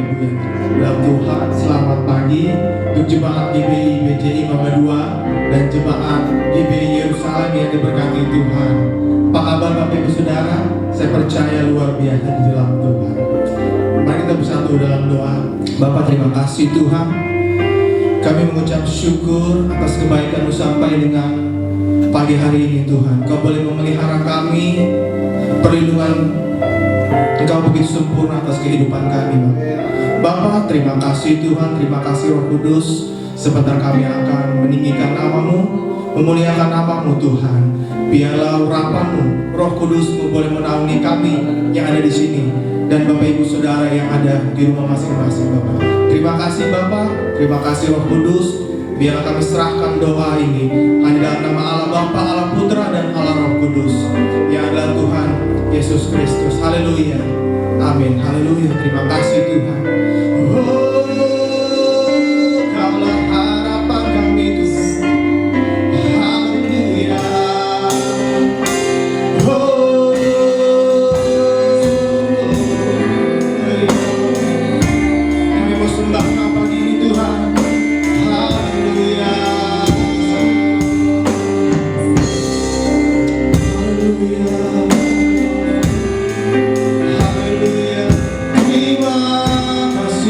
Ibu ya. Dalam Tuhan, selamat pagi untuk jemaat GBI BJI Mama 2 dan jemaat GBI Yerusalem yang diberkati Tuhan. Apa kabar Bapak Ibu Saudara? Saya percaya luar biasa di dalam Tuhan. Mari kita bersatu dalam doa. Bapak, terima kasih Tuhan. Kami mengucap syukur atas kebaikan-Mu sampai dengan pagi hari ini Tuhan. Kau boleh memelihara kami, perlindungan Engkau begitu sempurna atas kehidupan kami Bapak. Terima kasih Tuhan, terima kasih Roh Kudus. Sebentar kami akan meninggikan nama-Mu, memuliakan nama-Mu Tuhan. Biarlah urapan-Mu, Roh Kudus-Mu boleh menaungi kami yang ada di sini dan Bapak Ibu Saudara yang ada di rumah masing-masing Bapak. Terima kasih Bapak, terima kasih Roh Kudus. Biarlah kami serahkan doa ini hanya dalam nama Allah Bapa, Allah Putra dan Allah Roh Kudus yang adalah Tuhan Yesus Kristus. Haleluya. Amin. Haleluya. Terima kasih Tuhan. Oh, Kaulah harapan kami Tuhan. Haleluya. Oh, kami mau sembah pagi ini Tuhan. Haleluya. Haleluya. Terima kasih.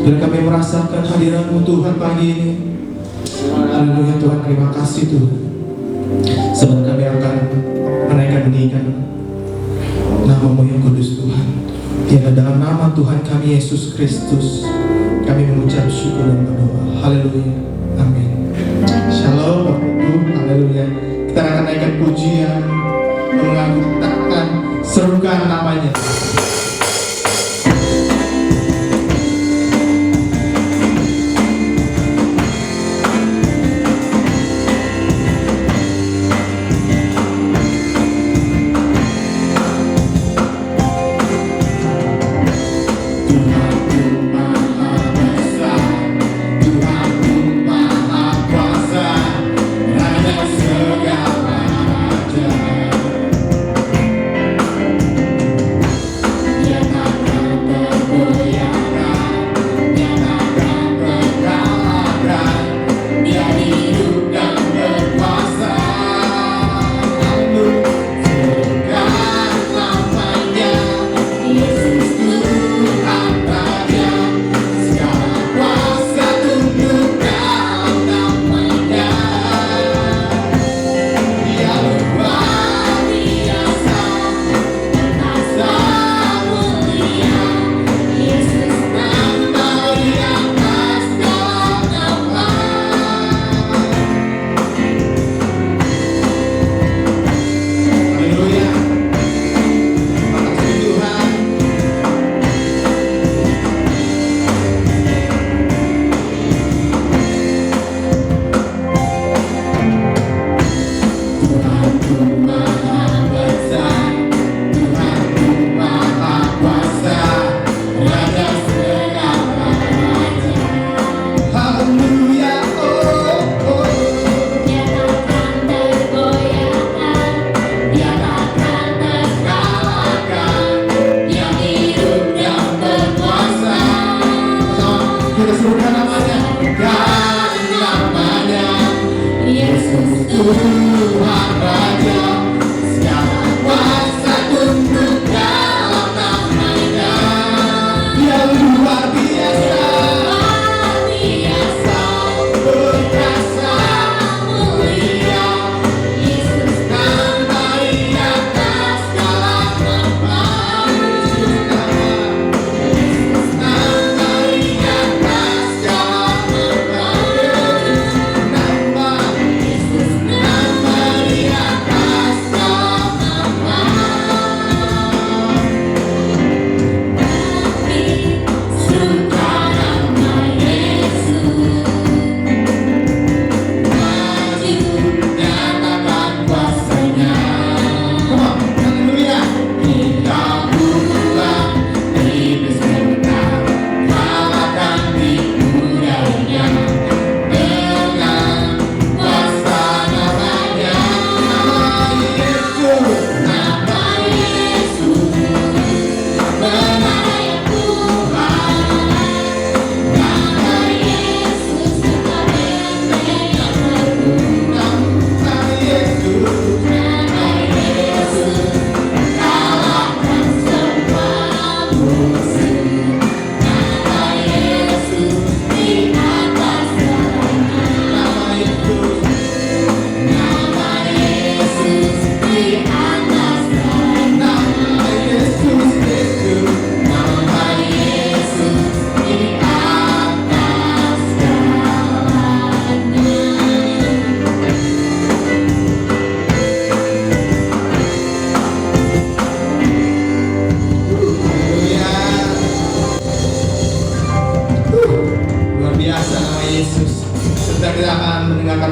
Dan kami merasakan hadirat-Mu Tuhan pagi ini. Haleluya Tuhan, terima kasih Tuhan. Sebab kami akan menaikkan meninggikan nama-Mu yang kudus Tuhan. Tiada dalam nama Tuhan kami Yesus Kristus kami mengucap syukur dan berdoa. Haleluya. Amin. Shalom Bapak Ibu. Haleluya. Kita akan naikkan pujian, mengangkatkan, serukan namanya.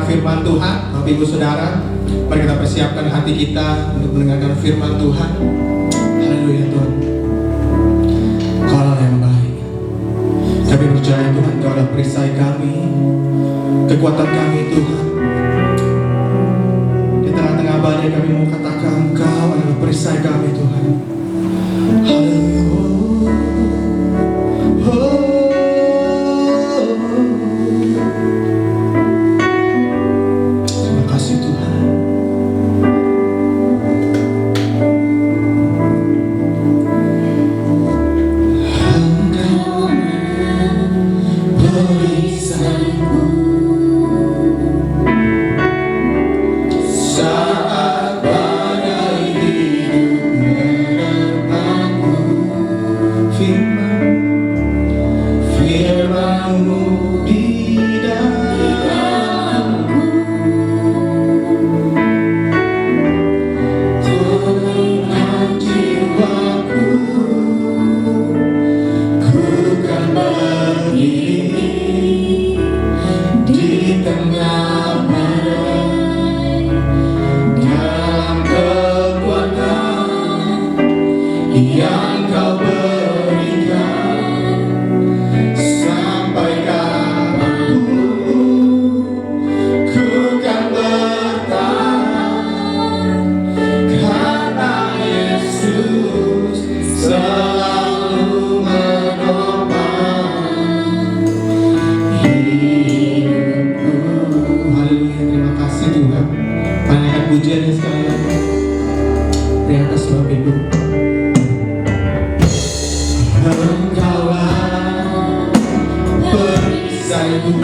Firman Tuhan, Bapak Ibu Saudara, mari kita persiapkan hati kita untuk mendengarkan firman Tuhan. Haleluya Tuhan, Kau yang baik. Kami percaya Tuhan, Kau adalah perisai kami, kekuatan kami Tuhan. Di tengah-tengah badai kami mau katakan Kau adalah perisai kami Tuhan. Haleluya. firman-Mu di dalamku, tenangkan jiwaku, ku kan berdiri di tengah badai, dalam kekuatan yang Kau berikan. Sampai kapanpun ku kan bertahan, karena Yesus selalu menopang hidupku. Haleluya, terima kasih Tuhan. Panjatkan pujiannya sekali lagi di atas sebab itu. Engkaulah perisaiku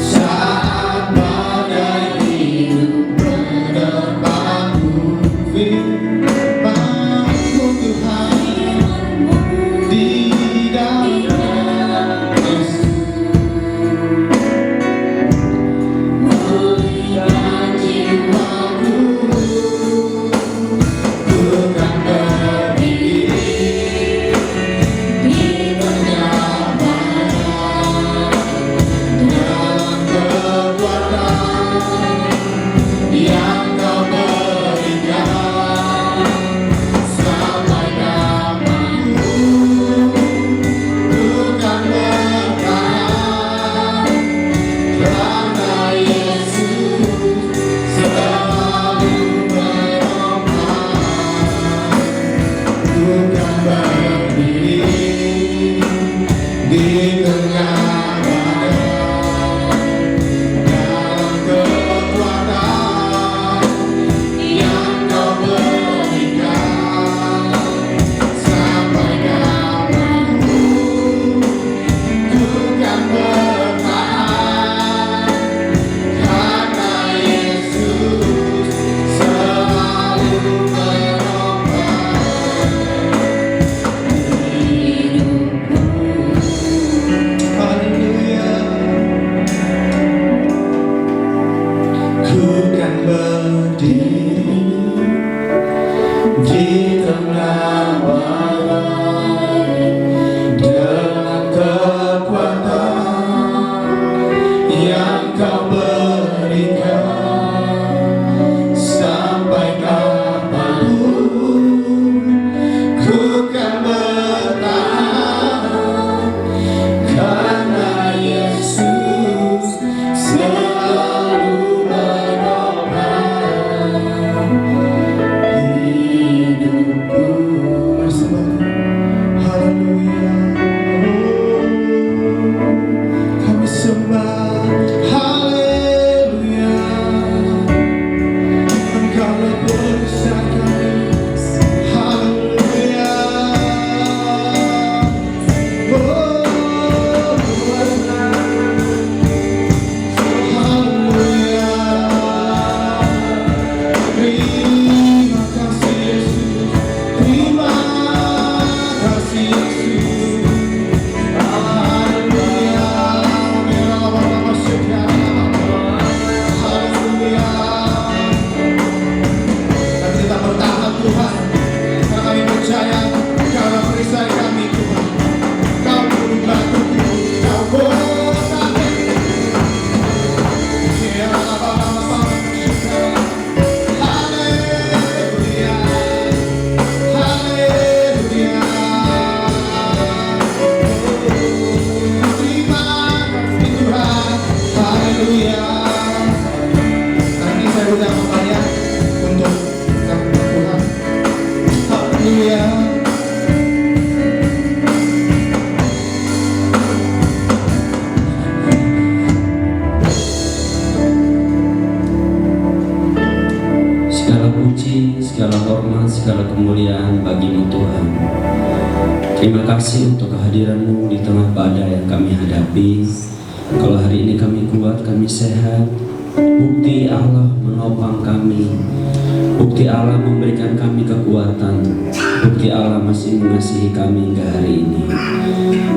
saat badai hidup menerpaku. Firman-Mu Tuhan di dalam Yesus, pulihkan jiwaku, ku kan berdiri di tengah badai, dalam kekuatan yang Kau berikan. Sampai kapanpun ku kan bertahan, karena Yesus selalu menopang. Ku kan berdiri di tengah badai, dalam kekuatan yang Kau berikan. Sampai kapanpun ku kan bertahan, karena Yesus selalu menopang hidupku. Haleluya. Ku kan berdiri di tengah badai, dengan kekuatan yang Kau berikan. Sampai kapanpun ku kan bertahan, karena Yesus selalu menopang hidupku. Bersembah. Haleluya. Kami sembah. Haleluya. Engkaulah perisai kami. Haleluya. Oh, haleluya. Terima kasih Yesus. Terima kasih Yesus. Haleluya. Haleluya. Kami tetap bertahan Tuhan, karena kami percaya Engkaulah perisai kami Tuhan. Kau gunung batuku, Kau kota tentengku. Haleluya. Haleluya. Terima kasih Tuhan. Haleluya. Nanti saya undang kalian untuk Tuhan. Haleluya. Segala puji, segala hormat, segala kemuliaan bagi-Mu Tuhan. Terima kasih untuk kehadiran-Mu di tengah badai yang kami hadapi. Kalau hari ini kami kuat, kami sehat, bukti Allah menopang kami. Bukti Allah memberikan kami kekuatan. Bukti Allah masih mengasihi kami hingga hari ini.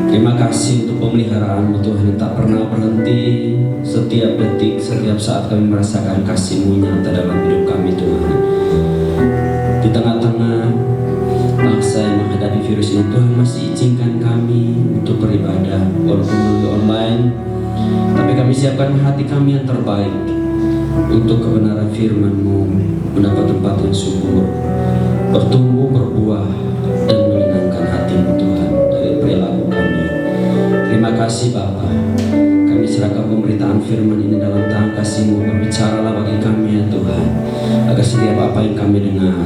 Terima kasih untuk pemeliharaan-Mu Tuhan yang tak pernah berhenti. Setiap detik, setiap saat kami merasakan kasih-Mu nyata dalam hidup kami Tuhan. Di tengah-tengah bangsa yang menghadapi virus ini, Tuhan masih izinkan kami untuk beribadah walaupun melalui online. Tapi kami siapkan hati kami yang terbaik untuk kebenaran firman-Mu, mendapat tempat yang subur, bertumbuh, berbuah, dan menyenangkan hati-Mu Tuhan dari perilaku kami. Terima kasih Bapa. Kami serahkan pemberitaan firman ini dalam tangan kasih-Mu. Berbicaralah bagi kami ya Tuhan, agar setiap apa yang kami dengar,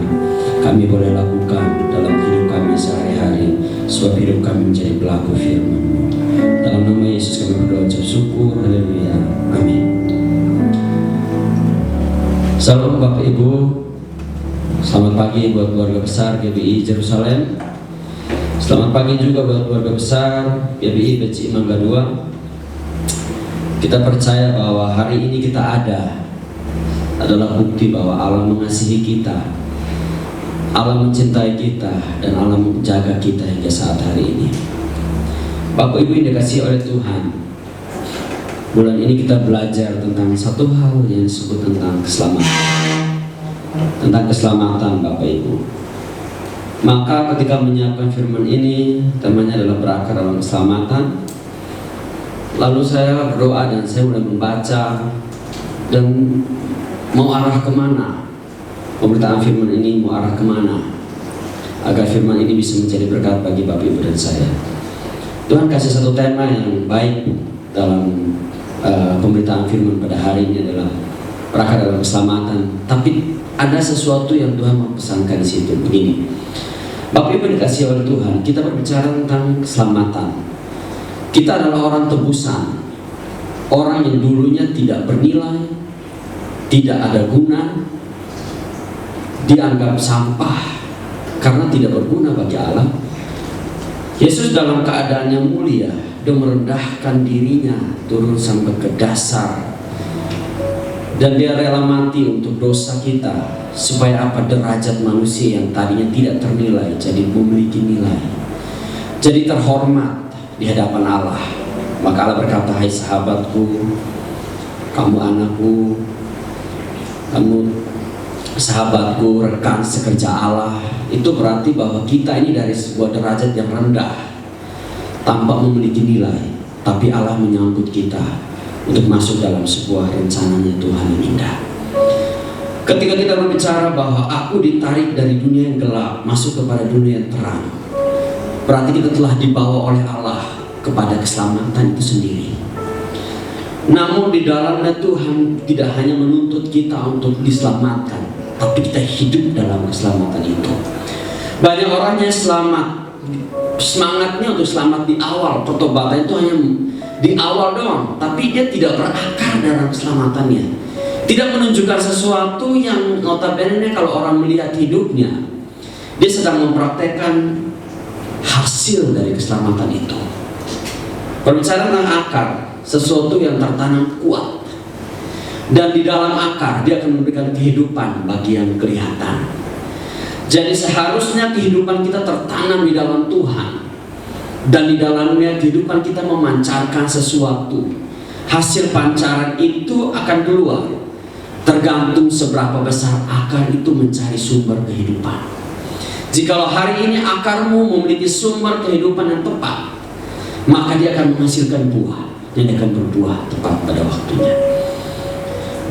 kami boleh lakukan dalam hidup kami sehari-hari, sebab hidup kami menjadi pelaku firman-Mu. Dalam nama Yesus kami berdoa ucap syukur. Haleluya. Amin. Salam Bapak Ibu, selamat pagi buat keluarga besar GBI Jerusalem. Selamat pagi juga buat keluarga besar GBI BCI Mangga 2. Kita percaya bahwa hari ini kita ada adalah bukti bahwa Allah mengasihi kita, Allah mencintai kita, dan Allah menjaga kita hingga saat hari ini. Bapak Ibu yang dikasihi oleh Tuhan, bulan ini kita belajar tentang satu hal yang disebut tentang keselamatan. Tentang keselamatan Bapak Ibu. Maka ketika menyiapkan firman ini, temanya adalah berakar dalam keselamatan. Lalu saya berdoa dan saya mulai membaca dan mau arah kemana pemberitaan firman ini, mau arah kemana agar firman ini bisa menjadi berkat bagi Bapak Ibu dan saya. Tuhan kasih satu tema yang baik dalam pemberitaan firman pada hari ini adalah berakar dalam keselamatan. Tapi ada sesuatu yang Tuhan mau pesankan di situ. Begini, Bapak Ibu dikasih oleh Tuhan, kita berbicara tentang keselamatan. Kita adalah orang tebusan, orang yang dulunya tidak bernilai, tidak ada guna, dianggap sampah karena tidak berguna bagi Allah. Yesus dalam keadaan yang mulia, dia merendahkan dirinya turun sampai ke dasar, dan dia rela mati untuk dosa kita, supaya apa? Derajat manusia yang tadinya tidak ternilai jadi memiliki nilai, jadi terhormat di hadapan Allah. Maka Allah berkata, hai sahabatku, kamu anakku, kamu sahabatku, rekan sekerja Allah. Itu berarti bahwa kita ini dari sebuah derajat yang rendah, tanpa memiliki nilai, tapi Allah menyambut kita untuk masuk dalam sebuah rencananya Tuhan yang indah. Ketika kita berbicara bahwa aku ditarik dari dunia yang gelap masuk kepada dunia yang terang, berarti kita telah dibawa oleh Allah kepada keselamatan itu sendiri. Namun di dalamnya Tuhan tidak hanya menuntut kita untuk diselamatkan, tapi kita hidup dalam keselamatan itu. Banyak orang yang selamat, semangatnya untuk selamat di awal, pertobatan itu hanya di awal doang, tapi dia tidak berakar dalam keselamatannya, tidak menunjukkan sesuatu yang notabene kalau orang melihat hidupnya, dia sedang mempraktekkan hasil dari keselamatan itu. Berbicara tentang akar, sesuatu yang tertanam kuat, dan di dalam akar dia akan memberikan kehidupan bagi yang kelihatan. Jadi seharusnya kehidupan kita tertanam di dalam Tuhan, dan di dalamnya kehidupan kita memancarkan sesuatu. Hasil pancaran itu akan keluar tergantung seberapa besar akar itu mencari sumber kehidupan. Jikalau hari ini akarmu memiliki sumber kehidupan yang tepat, maka dia akan menghasilkan buah, dan akan berbuah tepat pada waktunya.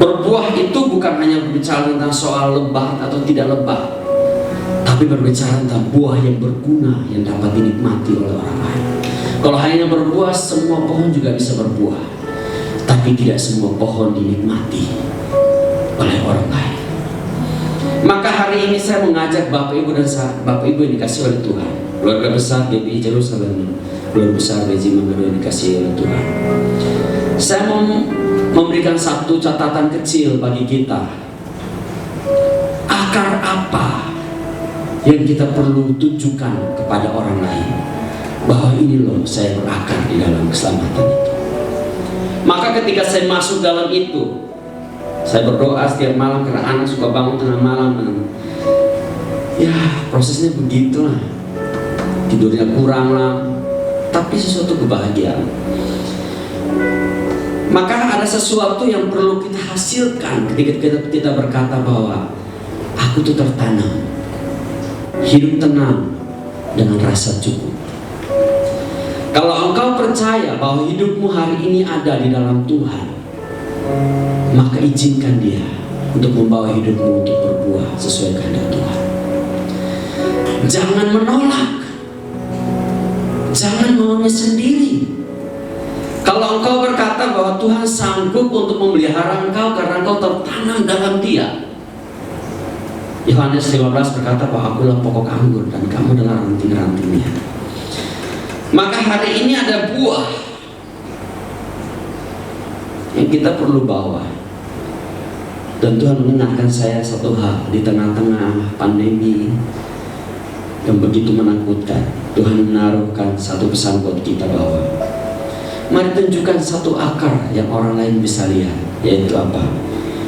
Berbuah itu bukan hanya berbicara tentang soal lebat atau tidak lebat, tapi berbicara tentang buah yang berguna yang dapat dinikmati oleh orang lain. Kalau hanya berbuah, semua pohon juga bisa berbuah, tapi tidak semua pohon dinikmati oleh orang lain. Maka hari ini saya mengajak Bapak Ibu dan Bapak Ibu yang dikasih oleh Tuhan, keluarga besar GBI Jerusalem, keluarga besar BCI Mangga 2 yang dikasih oleh Tuhan. Saya mau memberikan satu catatan kecil bagi kita. Akar apa yang kita perlu tunjukkan kepada orang lain bahwa ini loh saya berakar di dalam keselamatan itu. Maka ketika saya masuk dalam itu, Saya berdoa setiap malam karena anak suka bangun tengah malam. Ya, prosesnya begitulah. Tidurnya kurang lah, tapi sesuatu kebahagiaan. Maka ada sesuatu yang perlu kita hasilkan ketika kita berkata bahwa aku tuh tertanam, hidup tenang dengan rasa cukup. Kalau engkau percaya bahwa hidupmu hari ini ada di dalam Tuhan, maka izinkan Dia untuk membawa hidupmu untuk berbuah sesuai kehendak Tuhan. Jangan menolak, jangan maunya sendiri. Kalau engkau berkata bahwa Tuhan sanggup untuk memelihara engkau karena engkau tertanam dalam Dia, Yohanes 15 berkata bahwa akulah pokok anggur dan kamu adalah ranting-rantingnya. Maka hari ini ada buah yang kita perlu bawa. Dan Tuhan mengingatkan saya satu hal di tengah-tengah pandemi yang begitu menakutkan. Tuhan menaruhkan satu pesan buat kita bahwa mari tunjukkan satu akar yang orang lain bisa lihat, yaitu apa?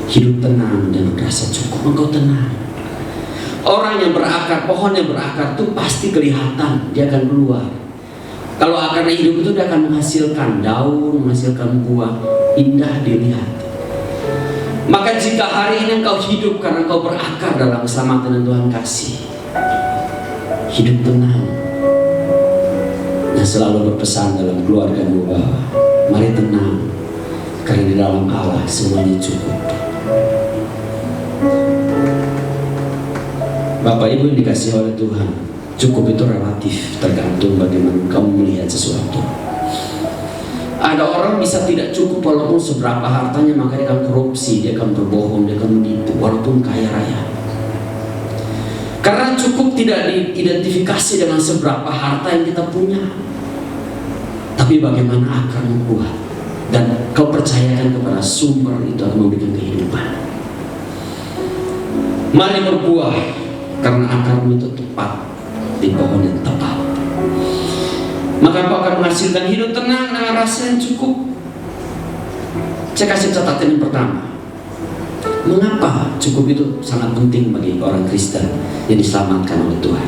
Hidup tenang dan rasa cukup. Engkau tenang. Orang yang berakar, pohon yang berakar itu pasti kelihatan, dia akan keluar. Kalau akarnya hidup itu dia akan menghasilkan daun, menghasilkan buah, indah dilihat. Maka jika hari ini engkau hidup karena engkau berakar dalam keselamatan yang Tuhan kasih, hidup tenang. Dan selalu berpesan dalam keluargamu bahwa mari tenang, karena di dalam Allah semuanya cukup. Bapak Ibu yang dikasihi oleh Tuhan, cukup itu relatif, tergantung bagaimana kamu melihat sesuatu. Ada orang bisa tidak cukup walaupun seberapa hartanya, maka dia akan korupsi, dia akan berbohong, dia akan menipu walaupun kaya raya. Karena cukup tidak diidentifikasi dengan seberapa harta yang kita punya, tapi bagaimana akarmu kuat dan kau percayakan kepada sumber itu akan memberikan kehidupan. Mari berbuah karena akarmu itu tepat di pohon yang tepat. Maka kau akan menghasilkan hidup tenang dengan rasa yang cukup. Saya kasih catatan yang pertama. Mengapa cukup itu sangat penting bagi orang Kristen yang diselamatkan oleh Tuhan?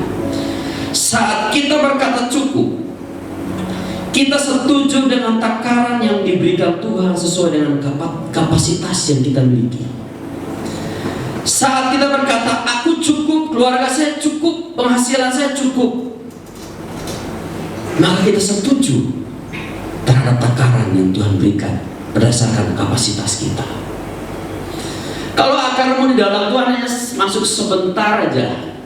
Saat kita berkata cukup, kita setuju dengan takaran yang diberikan Tuhan sesuai dengan kapasitas yang kita miliki. Saat kita berkata aku cukup, keluarga saya cukup, penghasilan saya cukup, maka kita setuju terhadap takaran yang Tuhan berikan berdasarkan kapasitas kita. Kalau akarmu di dalam Tuhan hanya masuk sebentar aja,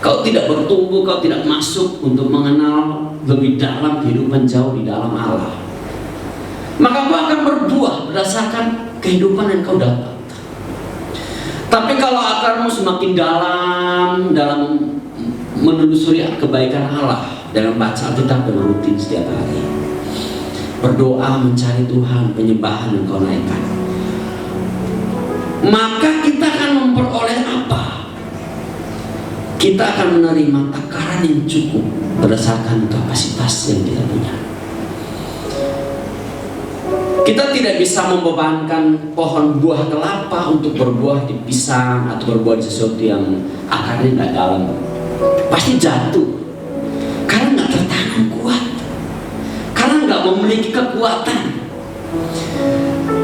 kau tidak bertumbuh, kau tidak masuk untuk mengenal lebih dalam kehidupan jauh di dalam Allah, maka kau akan berbuah berdasarkan kehidupan yang kau dapat. Tapi kalau akarmu semakin dalam menelusuri kebaikan Allah, dalam baca Alkitab dengan rutin setiap hari, berdoa mencari Tuhan, penyembahan yang kau naikkan, maka kita akan memperoleh apa? Kita akan menerima takaran yang cukup berdasarkan kapasitas yang kita punya. Kita tidak bisa membebankan pohon buah kelapa untuk berbuah di pisang atau berbuah di sesuatu yang akarnya nggak dalam. Pasti jatuh karena nggak tertanam kuat, karena nggak memiliki kekuatan.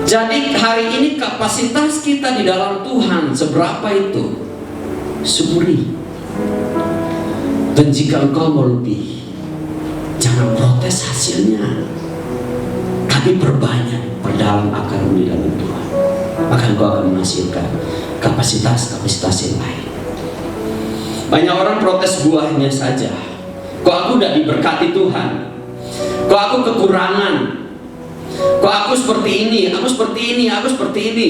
Jadi hari ini kapasitas kita di dalam Tuhan seberapa itu? Syukuri. Dan jika engkau mau lebih, jangan protes hasilnya, tapi perbanyak, perdalam akarmu di dalam Tuhan, maka engkau akan menghasilkan kapasitas-kapasitas yang lain. Banyak orang protes buahnya saja. Kok aku tidak diberkati Tuhan? Kok aku kekurangan? Kok aku seperti ini, aku seperti ini, aku seperti ini?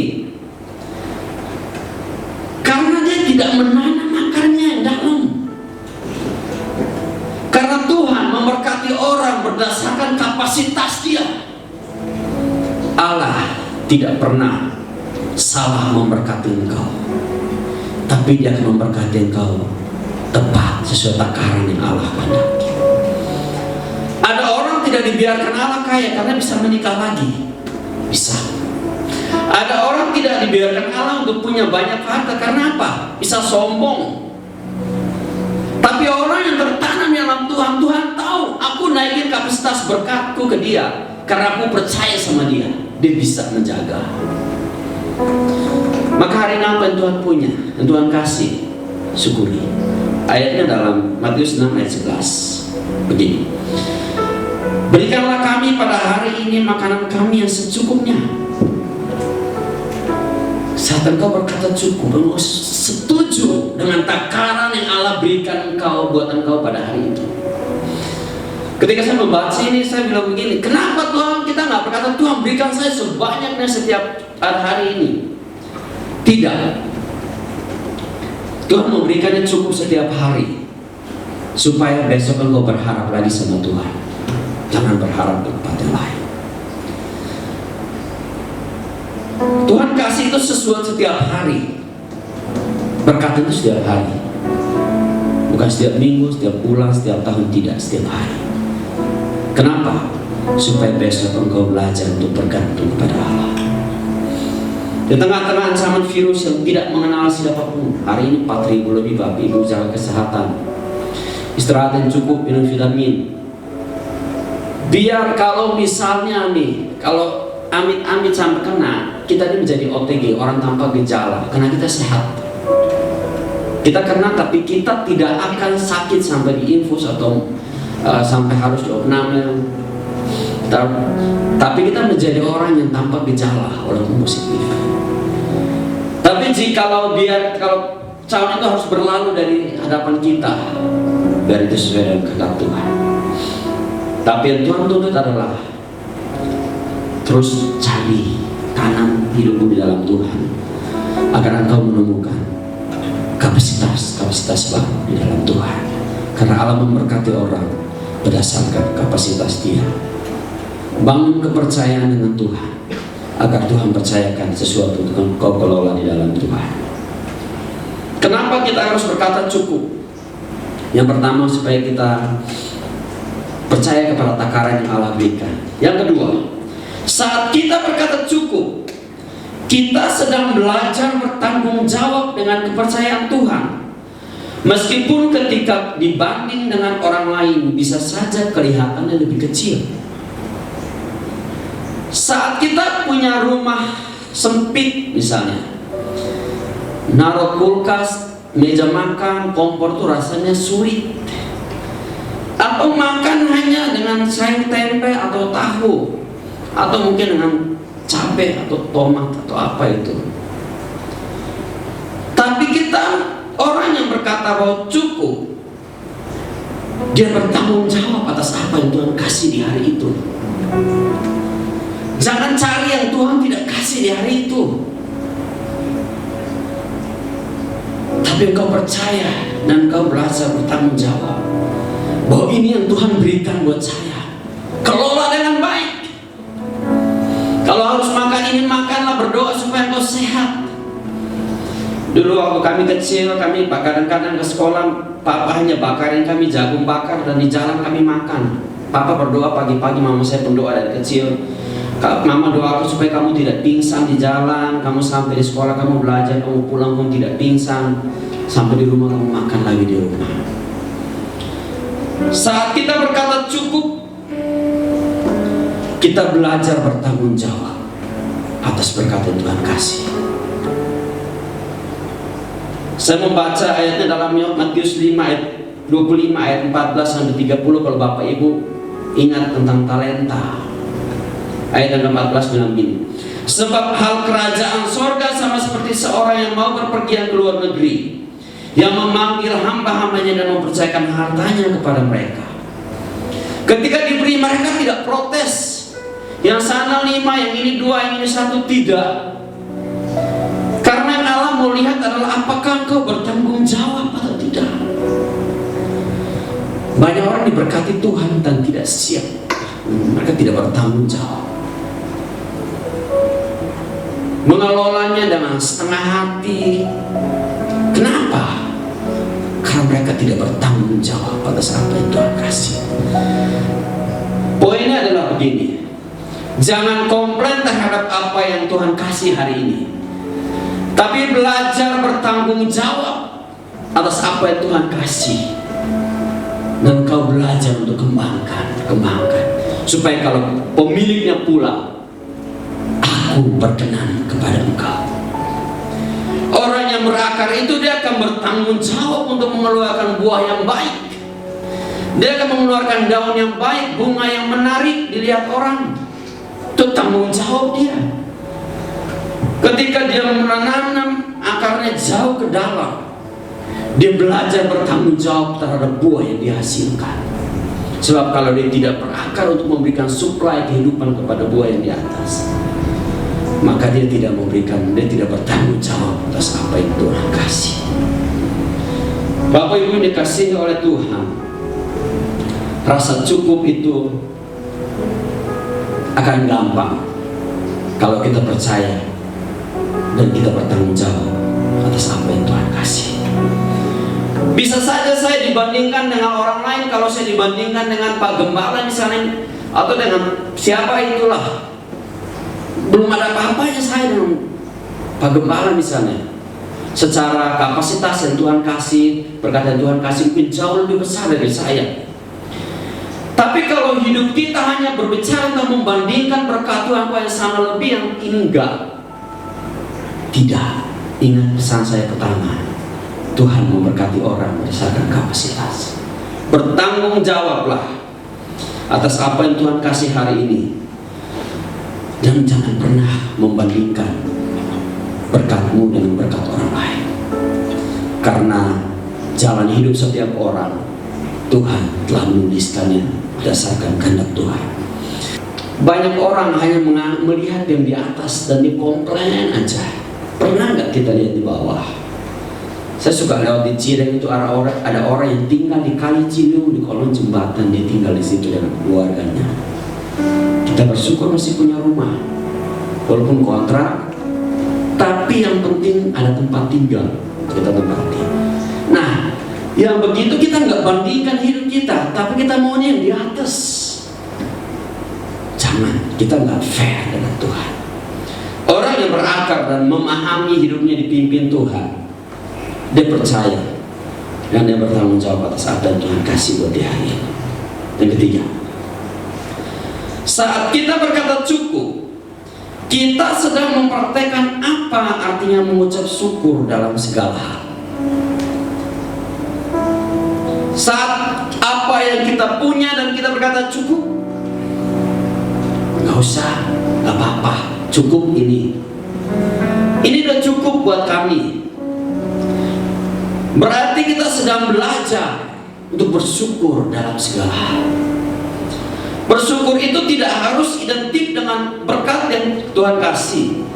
Karena dia tidak menanam akarnya yang dalam. Karena Tuhan memberkati orang berdasarkan kapasitas dia. Allah tidak pernah salah memberkati engkau, tapi dia akan memberkati engkau tepat sesuai takaran yang Allah kehendaki. Ada orang tidak dibiarkan Allah kaya karena bisa menikah lagi, bisa. Ada orang tidak dibiarkan Allah untuk punya banyak harta. Karena apa? Bisa sombong. Tapi orang yang tertanam dalam Tuhan, Tuhan tahu aku naikin kapasitas berkatku ke dia karena aku percaya sama dia. Dia bisa menjaga. Maka hari ini apa yang Tuhan punya, yang Tuhan kasih, syukuri. Ayatnya dalam Matius 6 ayat 11 begini: berikanlah kami pada hari ini makanan kami yang secukupnya. Saat engkau berkata cukup, engkau setuju dengan takaran yang Allah berikan engkau buat engkau pada hari itu. Ketika saya membaca ini, saya bilang begini, kenapa Tuhan kita nggak berkata Tuhan berikan saya sebanyaknya setiap hari ini? Tidak. Tuhan memberikannya cukup setiap hari supaya besok engkau berharap lagi sama Tuhan. Jangan berharap ke tempat yang lain. Tuhan kasih itu sesuatu setiap hari. Berkat itu setiap hari. Bukan setiap minggu, setiap bulan, setiap tahun, tidak, setiap hari. Kenapa? Supaya besok engkau belajar untuk bergantung kepada Allah. Di tengah-tengah ancaman virus yang tidak mengenal siapapun, hari ini 4.000 lebih Bapak Ibu jaga kesehatan, istirahat yang cukup, minum vitamin. Biar kalau misalnya nih, kalau amit-amit sampai kena, kita ini menjadi OTG, orang tanpa gejala, karena kita sehat. Kita kena tapi kita tidak akan sakit sampai diinfus atau sampai harus diopname. Tapi kita menjadi orang yang tanpa gejala walaupun positif. Tapi kalau calon itu harus berlalu dari hadapan kita, biar itu sesuai dengan kehendak Tuhan. Tapi yang Tuhan tuntut adalah terus cari, tanam hidupmu di dalam Tuhan, agar engkau menemukan kapasitas baru di dalam Tuhan. Karena Allah memberkati orang berdasarkan kapasitas dia. Bangun kepercayaan dengan Tuhan, agar Tuhan percayakan sesuatu yang kau kelola di dalam Tuhan. Kenapa kita harus berkata cukup? Yang pertama, supaya kita percaya kepada takaran yang Allah berikan. Yang kedua, saat kita berkata cukup, kita sedang belajar bertanggung jawab dengan kepercayaan Tuhan. Meskipun ketika dibanding dengan orang lain bisa saja kelihatannya lebih kecil. Saat kita punya rumah sempit misalnya, naruh kulkas, meja makan, kompor tuh rasanya sulit. Atau makan hanya dengan sayur tempe atau tahu, atau mungkin dengan cabai atau tomat atau apa itu. Tapi kita orang yang berkata bahwa cukup, dia bertanggung jawab atas apa yang Tuhan kasih di hari itu. Jangan cari yang Tuhan tidak kasih di hari itu. Tapi engkau percaya dan engkau belajar bertanggung jawab bahwa ini yang Tuhan berikan buat saya. Kelola dengan baik. Kalau harus makan ini, makanlah, berdoa supaya engkau sehat. Dulu waktu kami kecil, kami kadang-kadang ke sekolah, papa hanya bakarin kami jagung bakar dan di jalan kami makan. Papa berdoa pagi-pagi, mama saya berdoa dari kecil. Mama doakan supaya kamu tidak pingsan di jalan, kamu sampai di sekolah, kamu belajar, kamu pulang kamu tidak pingsan, sampai di rumah kamu makan lagi di rumah. Saat kita berkata cukup, kita belajar bertanggung jawab atas berkat yang Tuhan kasih. Saya membaca ayatnya dalam Matius 5 ayat 25 ayat 14 sampai 30. Kalau Bapak Ibu ingat tentang talenta, ayat 14 bilang begini: sebab hal kerajaan sorga sama seperti seorang yang mau berpergian ke luar negeri, yang memanggil hamba-hambanya dan mempercayakan hartanya kepada mereka. Ketika diberi, mereka tidak protes. Yang sana 5, yang ini 2, yang ini 1, tidak. Karena yang Allah mau lihat adalah apakah engkau bertanggung jawab atau tidak. Banyak orang diberkati Tuhan dan tidak siap. Mereka tidak bertanggung jawab, mengelolanya dengan setengah hati. Kenapa? Karena mereka tidak bertanggung jawab atas apa yang Tuhan kasih. Poinnya adalah begini: Jangan komplain terhadap apa yang Tuhan kasih hari ini, tapi belajar bertanggung jawab atas apa yang Tuhan kasih. Dan kau belajar untuk kembangkan. Supaya kalau pemiliknya pulang, aku berkenan kepada engkau. Orang yang berakar itu dia akan bertanggung jawab untuk mengeluarkan buah yang baik. Dia akan mengeluarkan daun yang baik, bunga yang menarik dilihat orang. Itu tanggung jawab dia. Ketika dia menanam akarnya jauh ke dalam, dia belajar bertanggung jawab terhadap buah yang dihasilkan. Sebab kalau dia tidak berakar untuk memberikan suplai kehidupan kepada buah yang di atas, maka dia tidak bertanggung jawab atas apa yang Tuhan kasih. Bapak Ibu yang dikasihi oleh Tuhan, rasa cukup itu akan gampang kalau kita percaya dan kita bertanggung jawab atas apa yang Tuhan kasih. Bisa saja saya dibandingkan dengan orang lain. Kalau saya dibandingkan dengan Pak Gembala misalnya, atau dengan siapa itulah, belum ada apa-apanya saya dengan Pak Gembala misalnya. Secara kapasitas yang Tuhan kasih, berkat yang Tuhan kasih mungkin jauh lebih besar dari saya. Tapi kalau hidup kita hanya berbicara tentang membandingkan berkat Tuhan yang sama lebih, yang ini enggak. Tidak. Ingat pesan saya pertama, Tuhan memberkati orang berdasarkan kapasitas. Bertanggung jawablah atas apa yang Tuhan kasih hari ini. Dan jangan pernah membandingkan berkatmu dengan berkat orang lain. Karena jalan hidup setiap orang Tuhan telah menuliskannya berdasarkan kehendak Tuhan. Banyak orang hanya melihat yang di atas dan dikomplain aja. Pernah nggak kita lihat di bawah? Saya suka lewat di Cireng itu, ada orang yang tinggal di Kali Ciliwung, di kolong jembatan. Dia tinggal di situ dengan keluarganya. Kita bersyukur masih punya rumah, walaupun kontrak, tapi yang penting ada tempat tinggal kita tempati. Nah, yang begitu kita nggak bandingkan hidup kita, tapi kita maunya yang di atas. Jangan, kita nggak fair dengan Tuhan. Orang yang berakar dan memahami hidupnya dipimpin Tuhan, dia percaya dan dia bertanggung jawab atas apa yang Tuhan kasih buat dia hari ini. Yang ketiga, saat kita berkata cukup, kita sedang mempraktekkan apa artinya mengucap syukur dalam segala hal. Saat apa yang kita punya dan kita berkata cukup, nggak usah, nggak apa-apa, cukup ini udah cukup buat kami. Berarti kita sedang belajar untuk bersyukur dalam segala hal. Bersyukur itu tidak harus identik dengan berkat yang Tuhan kasih,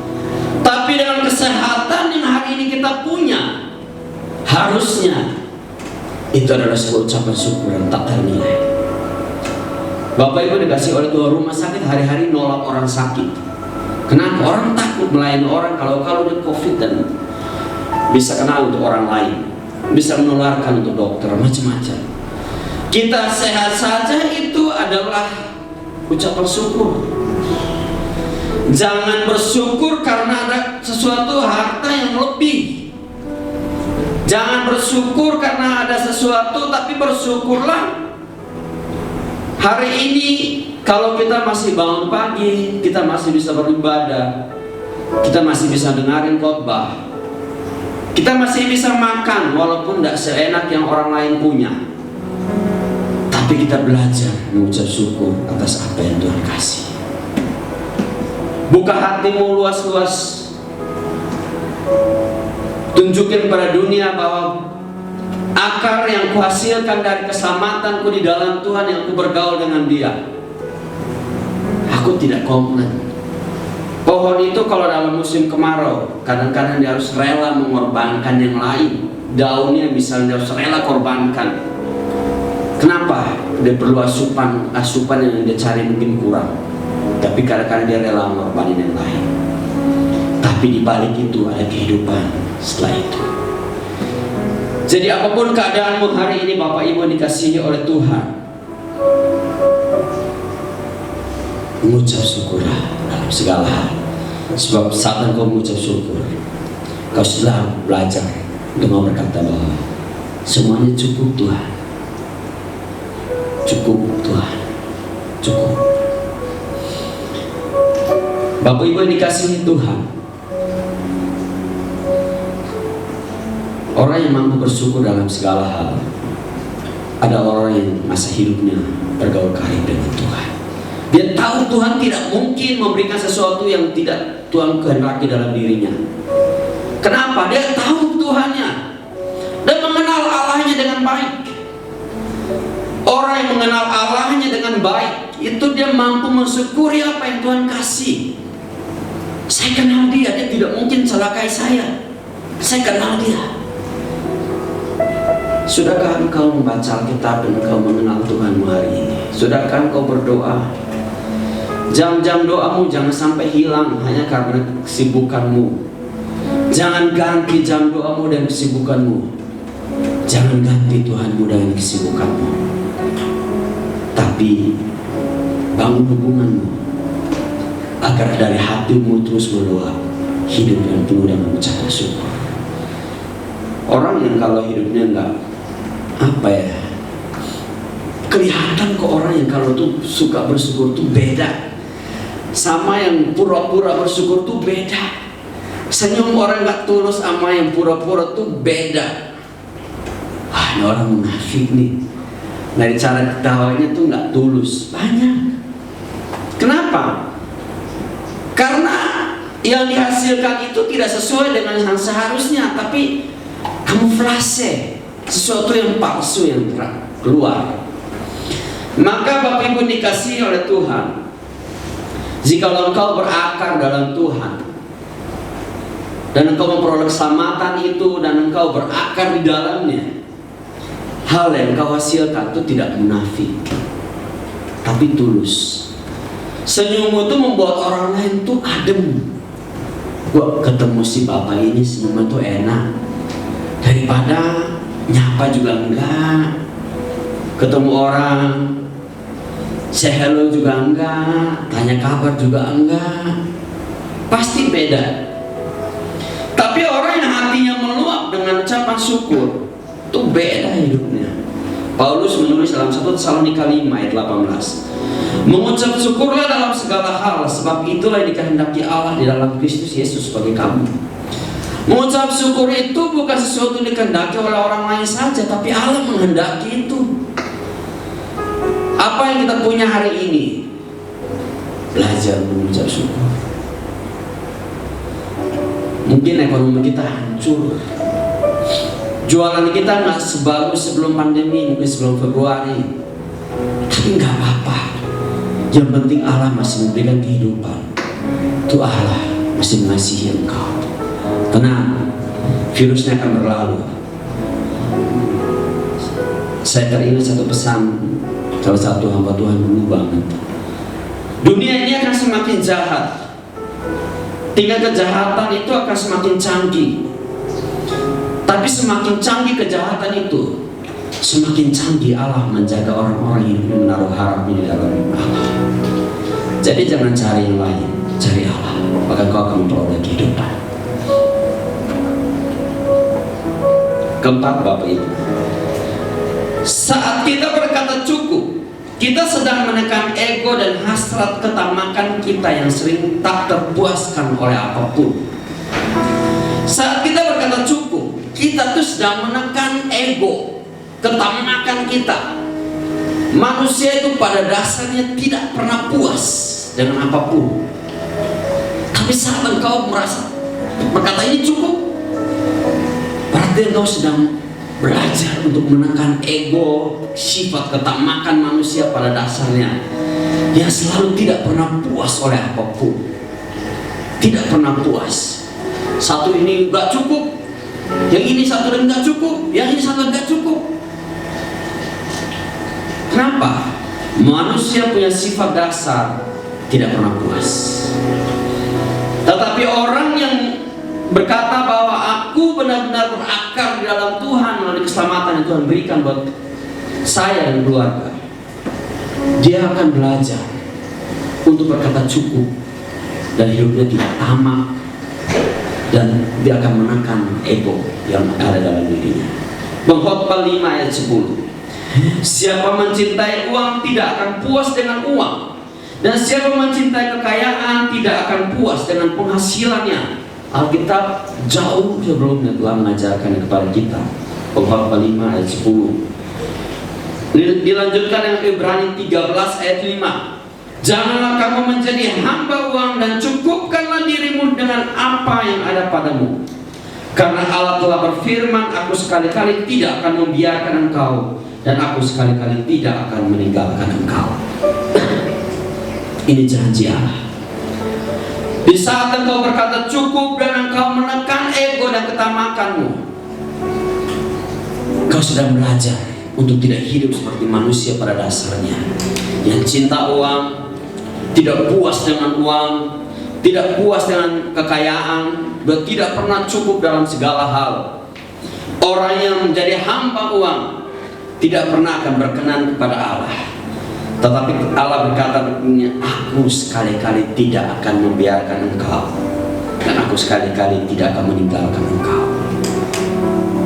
tapi dengan kesehatan yang hari ini kita punya, harusnya itu adalah sebuah ucapan syukur yang tak ternilai. Bapak Ibu dikasih oleh Tuhan, rumah sakit hari-hari nolak orang sakit. Kenapa? Orang takut melayani orang kalau dia COVID dan bisa kena untuk orang lain, bisa menularkan untuk dokter, macam-macam. Kita sehat saja itu adalah ucapan syukur. Jangan bersyukur karena ada sesuatu harta yang lebih. Jangan bersyukur karena ada sesuatu, tapi bersyukurlah hari ini kalau kita masih bangun pagi, kita masih bisa beribadah, kita masih bisa dengarin khotbah, kita masih bisa makan walaupun tidak seenak yang orang lain punya. Tapi kita belajar mengucap syukur atas apa yang Tuhan kasih. Buka hatimu luas-luas. Tunjukin pada dunia bahwa akar yang kuhasilkan dari keselamatanku di dalam Tuhan, yang ku bergaul dengan Dia. Aku tidak komplain. Pohon itu kalau dalam musim kemarau, kadang-kadang dia harus rela mengorbankan yang lain. Daunnya misalnya dia harus rela korbankan. Kenapa? Dia perlu asupan yang dia cari mungkin kurang, tapi kadang-kadang dia rela mengorbankan yang lain. Tapi di balik itu ada kehidupan setelah itu. Jadi apapun keadaanmu hari ini, Bapak Ibu dikasihi oleh Tuhan, mengucap syukurlah dalam segala hal. Sebab saat engkau mengucap syukur, kau sudah belajar untuk mau berkata bahwa semuanya cukup Tuhan. Cukup Tuhan, cukup. Bapak Ibu yang dikasihi Tuhan, orang yang mampu bersyukur dalam segala hal adalah orang yang masa hidupnya bergaul karib dengan Tuhan. Dia tahu Tuhan tidak mungkin memberikan sesuatu yang tidak Tuhan kehendaki dalam dirinya. Kenapa? Dia tahu Tuhannya dan mengenal Allahnya dengan baik. Orang yang mengenal Allahnya dengan baik, itu dia mampu mensyukuri apa yang Tuhan kasih. Saya kenal dia, dia tidak mungkin celakai saya. Saya kenal dia. Sudahkah engkau membaca Alkitab dan engkau mengenal Tuhanmu hari ini? Sudahkah engkau berdoa? Jam-jam doamu jangan sampai hilang hanya karena kesibukanmu. Jangan ganti jam doamu dan kesibukanmu. Jangan ganti Tuhanmu dengan kesibukanmu. Tapi bangun hubunganmu agar dari hatimu terus meluap hidup yang penuh dengan ucapan syukur. Orang yang kalau hidupnya enggak kelihatan ke orang yang kalau tuh suka bersyukur tuh beda, sama yang pura-pura bersyukur tuh beda. Senyum orang enggak tulus sama yang pura-pura tuh beda. Ini orang munafik nih. Dari cara ketawanya tuh nggak tulus. Banyak. Kenapa? Karena yang dihasilkan itu tidak sesuai dengan yang seharusnya, tapi kamuflase, sesuatu yang palsu yang keluar. Maka Bapak Ibu dikasihi oleh Tuhan, jika engkau berakar dalam Tuhan dan engkau memperoleh keselamatan itu dan engkau berakar di dalamnya, hal yang kau hasilkan itu tidak munafik, tapi tulus. Senyummu itu membuat orang lain tuh adem. Gua ketemu si bapak ini senyumnya tuh enak, daripada nyapa juga enggak, ketemu orang say hello juga enggak, tanya kabar juga enggak, pasti beda. Tapi orang yang hatinya meluap dengan ucapan syukur, itu beda hidupnya. Paulus menulis dalam 1 Tesalonika 5 ayat 18, mengucap syukurlah dalam segala hal, sebab itulah yang dikehendaki Allah di dalam Kristus Yesus bagi kamu. Mengucap syukur itu bukan sesuatu yang dikehendaki oleh orang lain saja, tapi Allah menghendaki itu. Apa yang kita punya hari ini? Belajar mengucap syukur. Mungkin ekonomi kita hancur, jualan kita nggak sebagus sebelum pandemi, mungkin sebelum Februari. Tapi nggak apa-apa. Yang penting Allah masih memberikan kehidupan. Itu Allah masih mengasihi engkau. Tenang, virusnya akan berlalu. Saya teringat satu pesan salah satu hamba Tuhan dulu banget. Dunia ini akan semakin jahat. Tingkat kejahatan itu akan semakin canggih. Tapi semakin canggih kejahatan itu, semakin canggih Allah menjaga orang-orang yang menaruh harapnya di dalam Allah. Jadi jangan cari yang lain, cari Allah, maka kau akan memperoleh kehidupan. Keempat, Bapak Ibu, saat kita berkata cukup, kita sedang menekan ego dan hasrat ketamakan kita yang sering tak terpuaskan oleh apapun. Saat kita berkata cukup, kita tuh sedang menekan ego, ketamakan kita. Manusia itu pada dasarnya tidak pernah puas dengan apapun. Tapi saat engkau merasa berkata ini cukup, berarti engkau sedang belajar untuk menekan ego, sifat ketamakan manusia pada dasarnya yang selalu tidak pernah puas oleh apapun. Tidak pernah puas. Satu ini enggak cukup, yang ini satu dan enggak cukup, yang ini satu enggak cukup. Kenapa? Manusia punya sifat dasar tidak pernah puas. Tetapi orang yang berkata bahwa aku benar-benar berakar di dalam Tuhan melalui keselamatan yang Tuhan berikan buat saya dan keluarga, dia akan belajar untuk berkata cukup, dan hidupnya tidak tamak, dan dia akan menekan ego yang ada dalam dirinya. Pengkhotbah 5 ayat 10. Siapa mencintai uang tidak akan puas dengan uang, dan siapa mencintai kekayaan tidak akan puas dengan penghasilannya. Alkitab jauh sebelumnya telah mengajarkan kepada kita. Pengkhotbah 5 ayat 10. Dilanjutkan dengan Ibrani 13 ayat 5. Janganlah kamu menjadi hamba uang, dan cukupkanlah dirimu dengan apa yang ada padamu. Karena Allah telah berfirman, aku sekali-kali tidak akan membiarkan engkau, dan aku sekali-kali tidak akan meninggalkan engkau. Ini janji Allah. Di saat engkau berkata cukup dan engkau menekan ego dan ketamakanmu, engkau sudah belajar untuk tidak hidup seperti manusia pada dasarnya, yang cinta uang, tidak puas dengan uang, tidak puas dengan kekayaan, dan tidak pernah cukup dalam segala hal. Orang yang menjadi hamba uang tidak pernah akan berkenan kepada Allah. Tetapi Allah berkata, aku sekali-kali tidak akan membiarkan engkau, dan aku sekali-kali tidak akan meninggalkan engkau.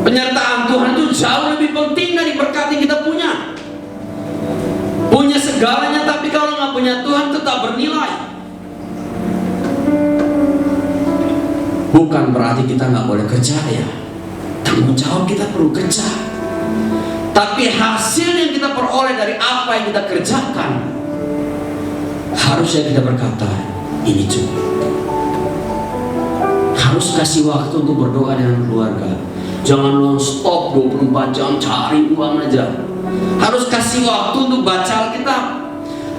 Penyertaan Tuhan itu jauh lebih penting dari berkat yang kita punya. Punya segalanya, tapi kalau nggak punya Tuhan tetap bernilai. Bukan berarti kita nggak boleh kerja ya. Tanggung jawab kita perlu kerja. Tapi hasil yang kita peroleh dari apa yang kita kerjakan, harusnya kita berkata, ini cukup. Harus kasih waktu untuk berdoa dengan keluarga. Jangan non-stop 24 jam cari uang aja. Harus kasih waktu untuk baca Alkitab.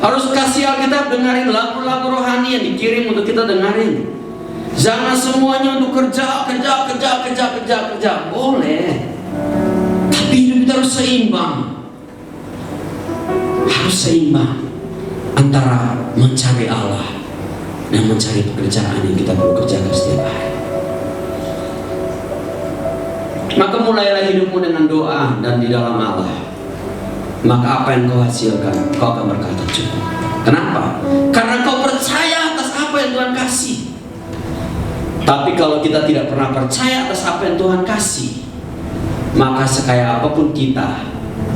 Harus kasih Alkitab, dengerin lagu-lagu rohani yang dikirim untuk kita dengerin. Jangan semuanya untuk kerja. Boleh, tapi hidup kita harus seimbang. Harus seimbang antara mencari Allah dan mencari pekerjaan yang kita perlu kerjakan setiap hari. Maka mulailah hidupmu dengan doa dan di dalam Allah. Maka apa yang kau hasilkan, kau akan berkata cukup. Kenapa? Karena kau percaya atas apa yang Tuhan kasih. Tapi kalau kita tidak pernah percaya atas apa yang Tuhan kasih, maka sekaya apapun kita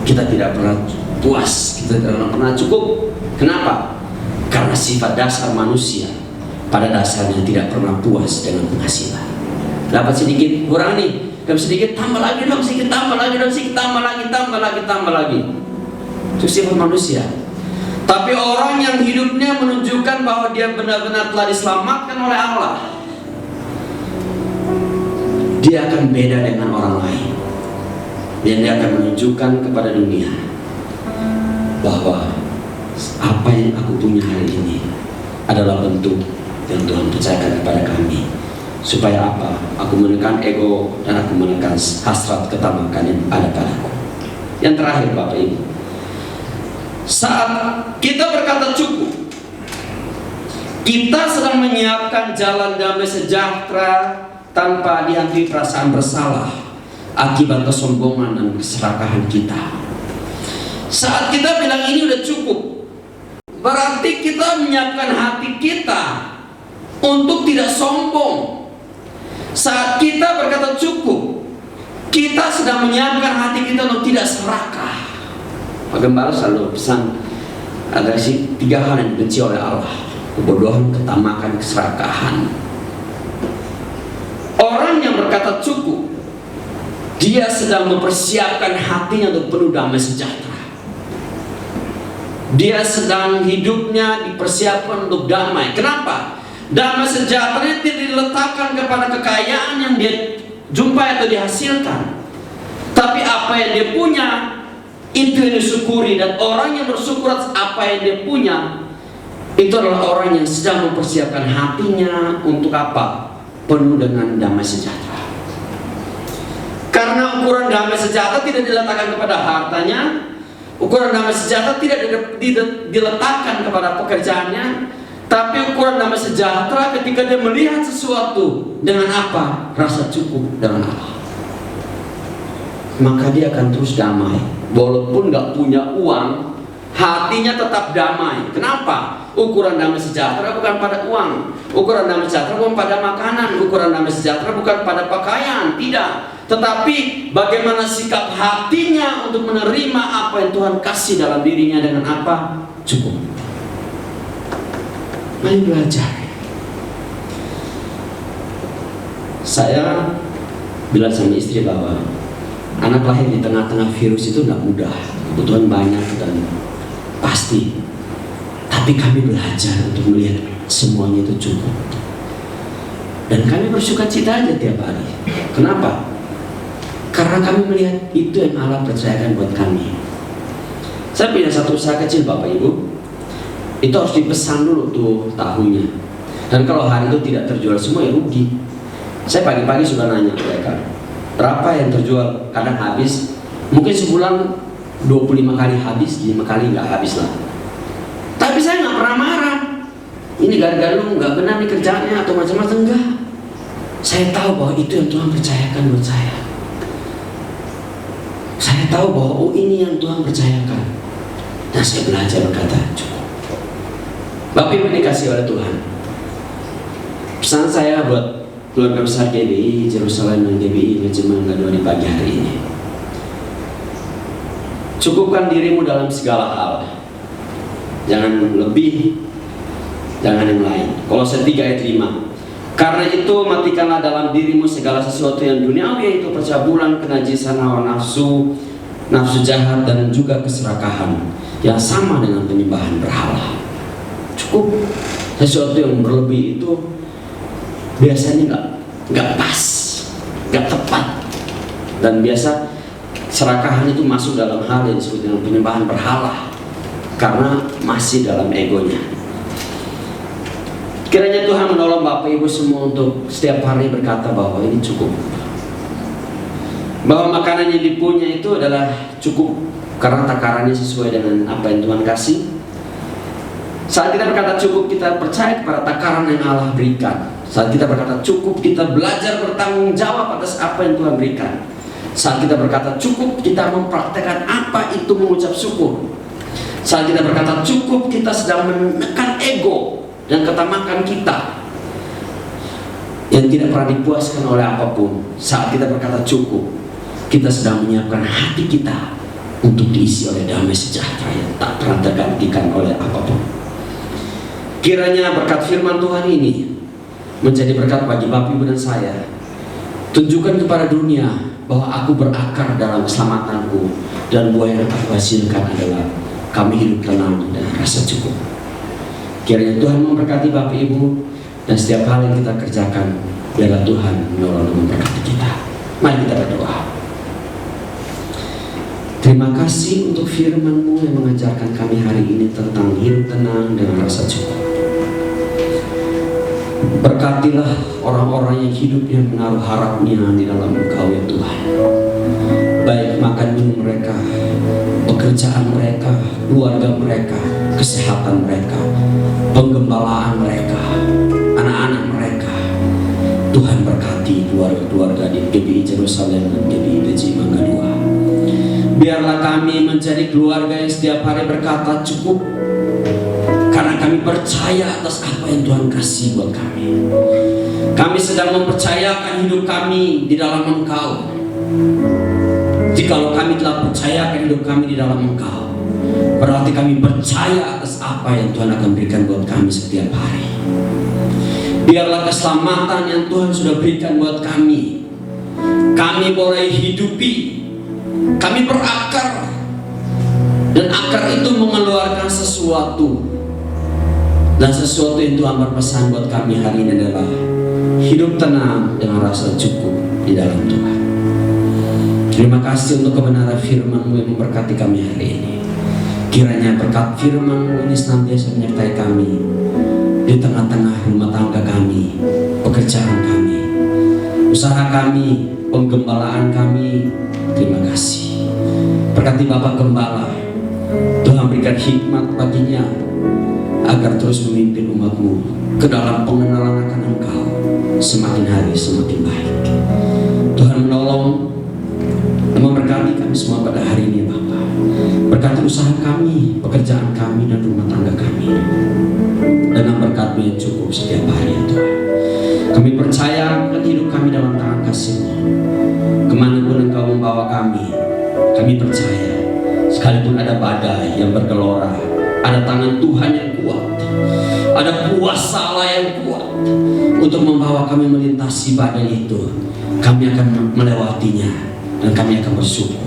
tidak pernah puas, kita tidak pernah cukup. Kenapa? Karena sifat dasar manusia pada dasarnya tidak pernah puas dengan penghasilan. Dapat sedikit, kurang nih, dapat sedikit, tambah lagi dong, sedikit, tambah lagi dong, sedikit, tambah lagi. Itu sifat manusia. Tapi orang yang hidupnya menunjukkan bahwa dia benar-benar telah diselamatkan oleh Allah, dia akan beda dengan orang lain. Dan dia akan menunjukkan kepada dunia bahwa apa yang aku punya hari ini adalah bentuk yang Tuhan percayakan kepada kami. Supaya apa? Aku menekan ego dan aku menekan hasrat ketamakan yang ada padaku. Yang terakhir Bapak Ibu, saat kita berkata cukup, kita sedang menyiapkan jalan damai sejahtera tanpa dihantui perasaan bersalah akibat kesombongan dan keserakahan kita. Saat kita bilang ini udah cukup, berarti kita menyiapkan hati kita untuk tidak sombong. Saat kita berkata cukup, kita sedang menyiapkan hati kita untuk tidak serakah. Pak Gembala selalu pesan, ada sih 3 hal yang dibenci oleh Allah: kebodohan, ketamakan, keserakahan. Orang yang berkata cukup, dia sedang mempersiapkan hatinya untuk penuh damai sejahtera. Dia sedang hidupnya dipersiapkan untuk damai. Kenapa? Damai sejahtera tidak diletakkan kepada kekayaan yang dia jumpai atau dihasilkan, tapi apa yang dia punya itu yang disyukuri. Dan orang yang bersyukur atas apa yang dia punya, itu adalah orang yang sedang mempersiapkan hatinya untuk apa? Penuh dengan damai sejahtera. Karena ukuran damai sejahtera tidak diletakkan kepada hartanya, ukuran damai sejahtera tidak diletakkan kepada pekerjaannya, tapi ukuran damai sejahtera ketika dia melihat sesuatu dengan apa? Rasa cukup dengan Allah. Maka dia akan terus damai. Walaupun gak punya uang, hatinya tetap damai. Kenapa? Ukuran damai sejahtera bukan pada uang, ukuran damai sejahtera bukan pada makanan, ukuran damai sejahtera bukan pada pakaian, tidak. Tetapi bagaimana sikap hatinya untuk menerima apa yang Tuhan kasih dalam dirinya dengan apa? Cukup. Mari belajar. Saya bilang sama istri bahwa anak lahir di tengah-tengah virus itu tidak mudah, kebutuhan banyak dan pasti. Tapi kami belajar untuk melihat semuanya itu cukup. Dan kami bersuka cita aja tiap hari. Kenapa? Karena kami melihat itu yang Allah percayakan buat kami. Saya punya satu usaha kecil Bapak Ibu. Itu harus dipesan dulu tuh tahunya. Dan kalau hari itu tidak terjual semua ya rugi. Saya pagi-pagi sudah nanya mereka, berapa yang terjual? Kadang habis. Mungkin sebulan 25 kali habis, 5 kali nggak habis lah. Tapi saya nggak pernah marah. Ini gara-gara lu nggak benar nih kerjaannya atau macam-macam, enggak. Saya tahu bahwa itu yang Tuhan percayakan buat saya. Saya tahu bahwa oh ini yang Tuhan percayakan. Dan saya belajar berkata cukup. Bapak Ibu dikasih oleh Tuhan. Pesan saya buat keluarga besar GBI Jerusalem dan GBI Benjamin Gadua di pagi hari ini. Cukupkan dirimu dalam segala hal. Jangan lebih, jangan yang lain. Kolose 3 ayat 5. Karena itu matikanlah dalam dirimu segala sesuatu yang duniawi, yaitu percabulan, kenajisan, hawa nafsu, nafsu jahat, dan juga keserakahan yang sama dengan penyembahan berhala. Cukup. Sesuatu yang berlebih itu biasanya nggak pas, nggak tepat, dan biasa serakahan itu masuk dalam hal yang disebut dengan penyembahan berhala. Karena masih dalam egonya. Kiranya Tuhan menolong Bapak Ibu semua untuk setiap hari berkata bahwa ini cukup. Bahwa makanan yang dipunya itu adalah cukup karena takarannya sesuai dengan apa yang Tuhan kasih. Saat kita berkata cukup, kita percaya kepada takaran yang Allah berikan. Saat kita berkata cukup, kita belajar bertanggung jawab atas apa yang Tuhan berikan. Saat kita berkata cukup, kita mempraktekkan apa itu mengucap syukur. Saat kita berkata cukup, kita sedang menekan ego dan ketamakan kita yang tidak pernah dipuaskan oleh apapun. Saat kita berkata cukup, kita sedang menyiapkan hati kita untuk diisi oleh damai sejahtera yang tak pernah tergantikan oleh apapun. Kiranya berkat firman Tuhan ini menjadi berkat bagi Bapak Ibu dan saya. Tunjukkan kepada dunia bahwa aku berakar dalam keselamatanku, dan buah yang aku hasilkan adalah kami hidup tenang dan rasa cukup. Kiranya Tuhan memberkati Bapak Ibu dan setiap hal yang kita kerjakan, biarlah Tuhan menolong dan memberkati kita. Mari kita berdoa. Terima kasih untuk firman-Mu yang mengajarkan kami hari ini tentang hidup tenang dengan rasa cukup. Berkatilah orang-orang yang hidupnya menaruh harapnya di dalam Engkau ya Tuhan. Baik makan minum mereka, pekerjaan mereka, keluarga mereka, kesehatan mereka, penggembalaan mereka, anak-anak mereka. Tuhan berkati keluarga-keluarga di GBI Jerusalem dan GBI Benjamin Gadua. Biarlah kami menjadi keluarga yang setiap hari berkata cukup, karena kami percaya atas apa yang Tuhan kasih buat kami. Kami sedang mempercayakan hidup kami di dalam Engkau. Jikalau kami telah percayakan hidup kami di dalam Engkau, berarti kami percaya atas apa yang Tuhan akan berikan buat kami setiap hari. Biarlah keselamatan yang Tuhan sudah berikan buat kami boleh hidupi. Kami berakar, dan akar itu mengeluarkan sesuatu. Dan sesuatu yang Tuhan berpesan buat kami hari ini adalah hidup tenang dengan rasa cukup di dalam Tuhan. Terima kasih untuk kebenaran firman-Mu yang memberkati kami hari ini. Kiranya berkat firman-Mu ini senantiasa menyertai kami di tengah-tengah rumah tangga kami, pekerjaan kami, usaha kami, penggembalaan kami. Terima kasih. Berkati Bapak Gembala, Tuhan berikan hikmat baginya agar terus memimpin umat-Mu ke dalam pengenalan akan Engkau semakin hari semakin baik. Tuhan menolong dan memberkati kami semua pada hari ini Bapa. Berkati usaha kami, pekerjaan kami, dan rumah tangga kami dengan berkat-Mu yang cukup setiap hari ya Tuhan. Kami percaya akan hidup kami dalam tangan kasih-Mu. Kemanapun Engkau membawa kami percaya sekalipun ada badai yang bergelora, ada tangan Tuhan yang kuat, ada kuasa Allah yang kuat untuk membawa kami melintasi badai itu. Kami akan melewatinya dan kami akan bersyukur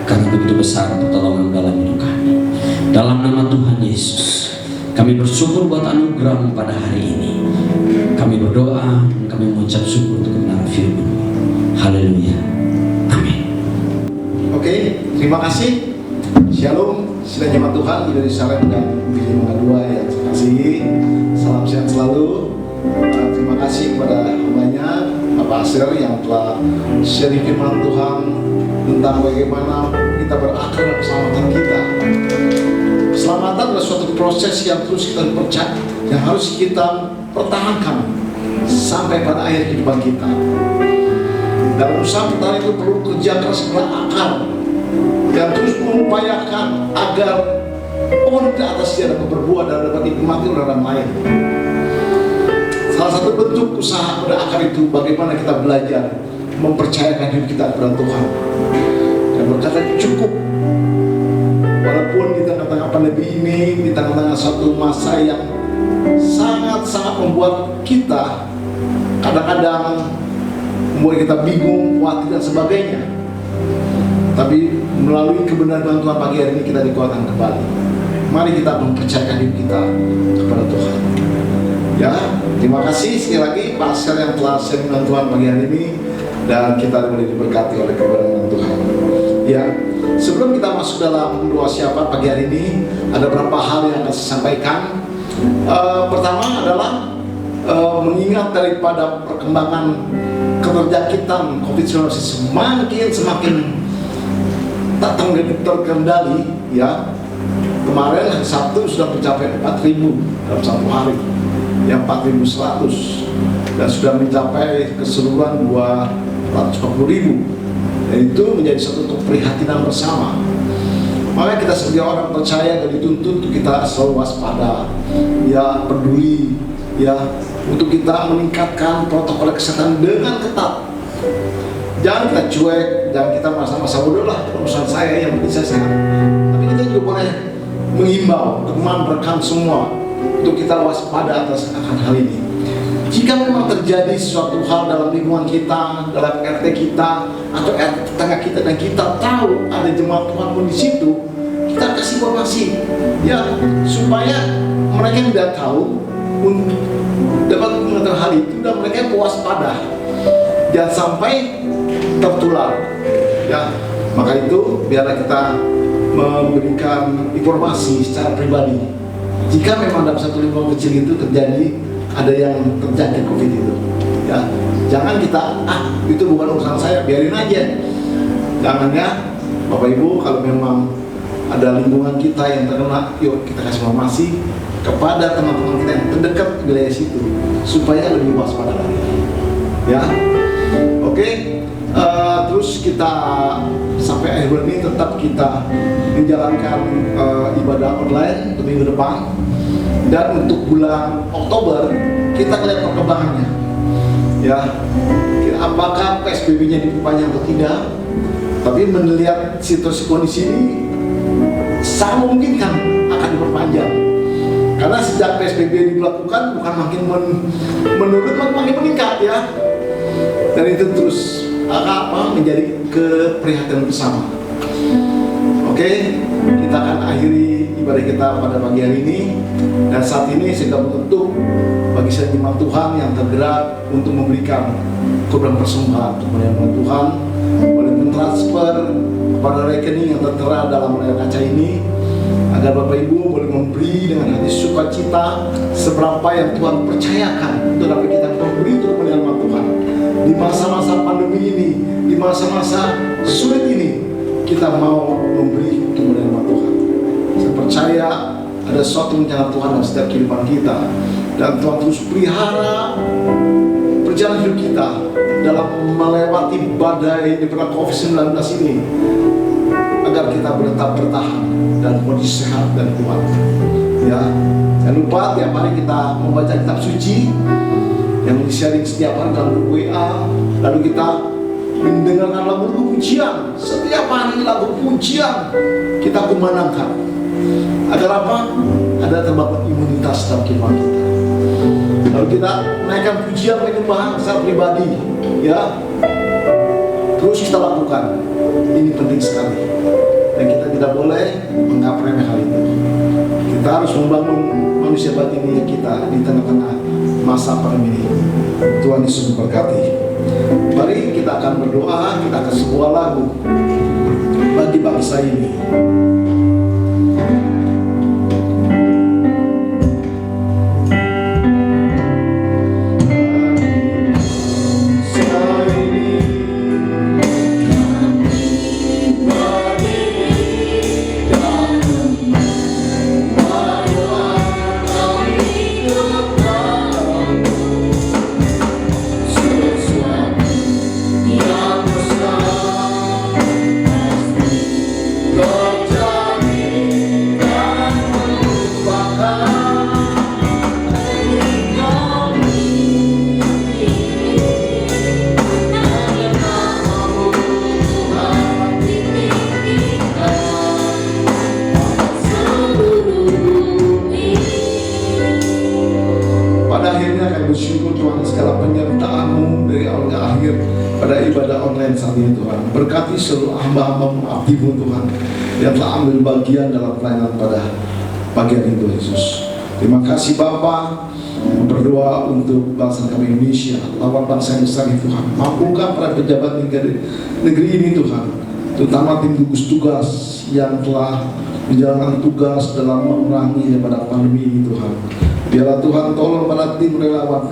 karena begitu besar pertolongan dalam hidup kami. Dalam nama Tuhan Yesus, kami bersyukur buat anugerah-Mu pada hari ini. Kami berdoa dan kami mengucap syukur untuk kebenaran firman-Mu. Haleluya. Amin. Oke, terima kasih. Shalom, sidang jemaat Tuhan di Yerusalem dan GBI Mangga 2 yang saya kasihi. Salam sehat selalu. Terima kasih kepada hambanya Bapak Asir yang telah sharing firman Tuhan tentang bagaimana kita berakar dalam keselamatan kita. Keselamatan adalah suatu proses yang terus kita percaya, yang harus kita pertahankan sampai pada akhir kehidupan kita. Dalam usaha pertahanan itu perlu kerja keras berakar yang terus mengupayakan agar pohon di atas dia dapat berbuah dan dapat dinikmati oleh orang lain. Salah satu bentuk usaha berakar itu bagaimana kita belajar mempercayakan hidup kita kepada Tuhan dan berkata cukup. Walaupun di tengah-tengah pandemi ini, di tengah-tengah suatu masa yang sangat-sangat membuat kita kadang-kadang membuat kita bingung, khawatir dan sebagainya, tapi melalui kebenaran Tuhan pagi hari ini kita dikuatkan kembali. Mari kita mempercayakan hidup kita kepada Tuhan. Ya, terima kasih sekali lagi Pak Asir yang telah sharing dengan Tuhan pagi hari ini, dan kita boleh diberkati oleh kebenaran Tuhan. Ya, sebelum kita masuk dalam doa syafaat pagi hari ini, ada beberapa hal yang akan saya sampaikan. Pertama adalah mengingat daripada perkembangan keterjangkitan COVID-19 semakin tak terkendali. Ya, kemarin hari Sabtu sudah mencapai 4.000 dalam satu hari, yang 4.100, dan sudah mencapai keseluruhan 240.000. Dan itu menjadi satu keprihatinan bersama. Maka kita sebagai orang percaya dan dituntut untuk kita selalu waspada, ya, peduli, ya, untuk kita meningkatkan protokol kesehatan dengan ketat. Jangan kita cuek, jangan kita masa-masa bodoh lah, urusan saya yang penting saya sehat. Tapi kita juga boleh mengimbau teman rekan semua untuk kita waspada atas akan hal ini. Jika memang terjadi sesuatu hal dalam lingkungan kita, dalam RT kita, atau RT tetangga kita, dan kita tahu ada jemaat Tuhan pun di situ, kita kasih informasi, ya, supaya mereka yang tidak tahu untuk dapat mengetahui hal itu dan mereka waspada, jangan sampai tertular. Ya, maka itu biarlah kita memberikan informasi secara pribadi. Jika memang dalam satu lingkungan kecil itu terjadi ada yang terjangkit COVID itu, ya, jangan kita itu bukan urusan saya, biarin aja. Jangan, ya, Bapak Ibu, kalau memang ada lingkungan kita yang terkena, yuk kita kasih informasi kepada teman-teman kita yang terdekat di wilayah situ supaya lebih waspada lagi. Ya, oke. Terus kita sampai akhir bulan ini tetap kita menjalankan ibadah online untuk minggu depan. Dan untuk bulan Oktober kita lihat perkembangannya, ya, apakah PSBB-nya diperpanjang atau tidak. Tapi melihat situasi kondisi ini sangat memungkinkan akan diperpanjang, karena sejak PSBB dilakukan bukan makin menurun, makin meningkat, ya. Dan itu terus menjadi keprihatinan bersama. Oke, kita akan akhiri ibadah kita pada pagi hari ini. Dan saat ini saya bentuk bagi saya jemaat Tuhan yang tergerak untuk memberikan korban persembahan untuk melayani Tuhan, boleh mentransfer kepada rekening yang tertera dalam layar kaca ini, agar Bapak Ibu boleh memberi dengan hati sukacita seberapa yang Tuhan percayakan untuk dapat kita memberi untuk melayani Tuhan di masa-masa pandemi ini, di masa-masa sulit ini. Kita mau memberi untuk melayani Tuhan. Saya percaya ada suatu rencana Tuhan dalam setiap kehidupan kita, dan Tuhan terus pelihara perjalanan hidup kita dalam melewati badai di COVID-19 ini, agar kita tetap bertahan dan kondisi sehat dan kuat. Ya, jangan lupa tiap hari kita membaca kitab suci yang di-sharing setiap hari dalam grup WA. Lalu kita mendengarkan lagu pujian. Setiap hari lagu pujian kita kumandangkan. Agar apa? Ada terdapat imunitas dalam kehidupan kita. Lalu kita naikkan pujian penyembahan secara pribadi, ya. Terus kita lakukan. Ini penting sekali. Dan kita tidak boleh menganggap remeh hal itu. Kita harus membangun manusia batin kita di tengah-tengah masa pandemi ini. Tuhan Yesus memberkati. Mari kita akan berdoa, kita akan sebuah lagu bagi bangsa ini. Berkati seluruh hamba-hamba aktifmu Tuhan yang telah ambil bagian dalam pelayanan pada pagi hari Tuhan Yesus. Terima kasih Bapa. Berdoa untuk bangsa kami Indonesia, lawan bangsa yang besar ini Tuhan. Mampukan para pejabat negeri ini Tuhan, terutama tim gugus tugas yang telah menjalankan tugas dalam memerangi daripada pandemi ini Tuhan. Biarlah Tuhan tolong pada tim relawan,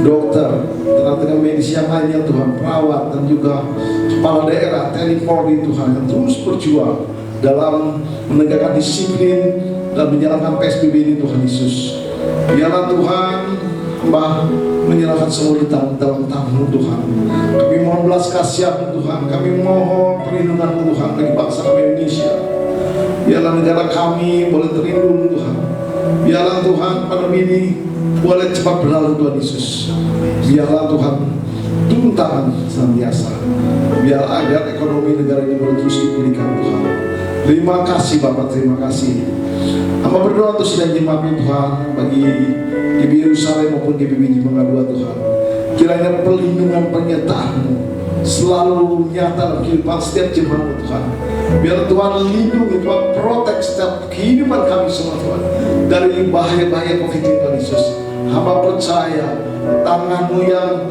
dokter, tenaga medis yang lainnya Tuhan, perawat dan juga kepala daerah, TNI Polri Tuhan yang terus berjuang dalam menegakkan disiplin dan menjalankan PSBB ini Tuhan Yesus. Biarlah Tuhan Mbah menyerahkan semua di dalam tangan Tuhan. Kami mohon belas kasihan Tuhan, kami mohon perlindungan Tuhan bagi bangsa kami Indonesia. Biarlah negara kami boleh terlindung Tuhan. Biarlah Tuhan pandemi ini boleh cepat berlalu Tuhan Yesus. Biarlah Tuhan turun tangan senantiasa. Biar agar ekonomi negara ini boleh terus dipulihkan Tuhan. Terima kasih Bapak, terima kasih. Hamba berdoa untuk sidang jemaat Tuhan bagi GBI Yerusalem maupun GBI Jimangga 2 Tuhan. Kiranya perlindungan penyertaan-Mu selalu nyata dalam kehidupan setiap jemaat Tuhan. Biar Tuhan lindungi, Tuhan protek setiap kehidupan kami semua Tuhan dari bahaya-bahaya COVID Tuhan Yesus. Hamba percaya tangan-Mu yang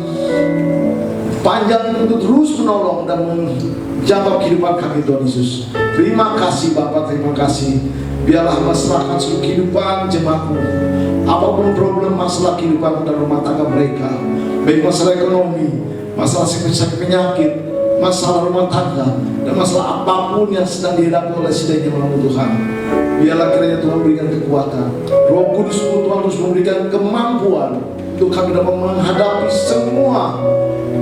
panjang untuk terus menolong dan menjaga kehidupan kami Tuhan Yesus. Terima kasih Bapak, terima kasih. Biarlah masyarakat seluruh kehidupan jemaat-Mu, apapun problem masalah kehidupan dan rumah tangga mereka, baik masalah ekonomi, masalah sakit penyakit, masalah rumah tangga, dan masalah apapun yang sedang dihadapi oleh sidang jemaat Tuhan. Biarlah kiranya Tuhan berikan kekuatan, Roh Kudus Tuhan terus memberikan kemampuan untuk kami dapat menghadapi semua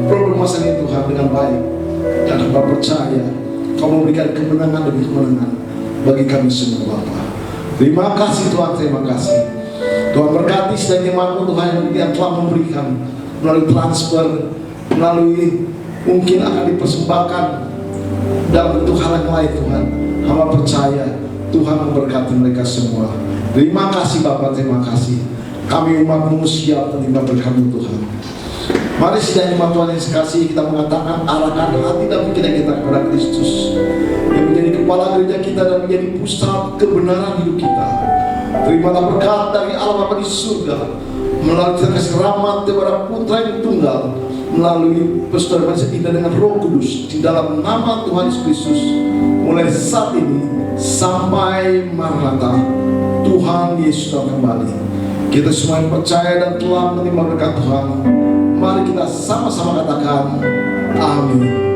problem masalah ini Tuhan dengan baik. Dan hamba percaya Kau memberikan kemenangan demi kemenangan bagi kami semua Bapa. Terima kasih Tuhan, terima kasih. Tuhan berkati sidang jemaat-Mu Tuhan yang telah memberikan melalui transfer, melalui mungkin akan dipersembahkan dalam bentuk hal yang lain Tuhan. Hamba percaya Tuhan memberkati mereka semua. Terima kasih Bapak, terima kasih. Kami umat-Mu siap menerima berkat-Mu Tuhan. Mari sidang jemaat Tuhan yang sekasih, kita mengatakan arahkan hati dan pikiran kita kepada Kristus yang menjadi kepala gereja kita dan menjadi pusat kebenaran hidup kita. Terimalah berkat dari Allah Bapa di surga melalui kasih rahmat kepada Putra yang tunggal, melalui persaudaraan kita dengan Roh Kudus di dalam nama Tuhan Yesus Kristus, mulai saat ini sampai Maranatha Tuhan Yesus akan kembali. Kita semua yang percaya dan telah menerima berkat Tuhan, mari kita sama-sama katakan amin.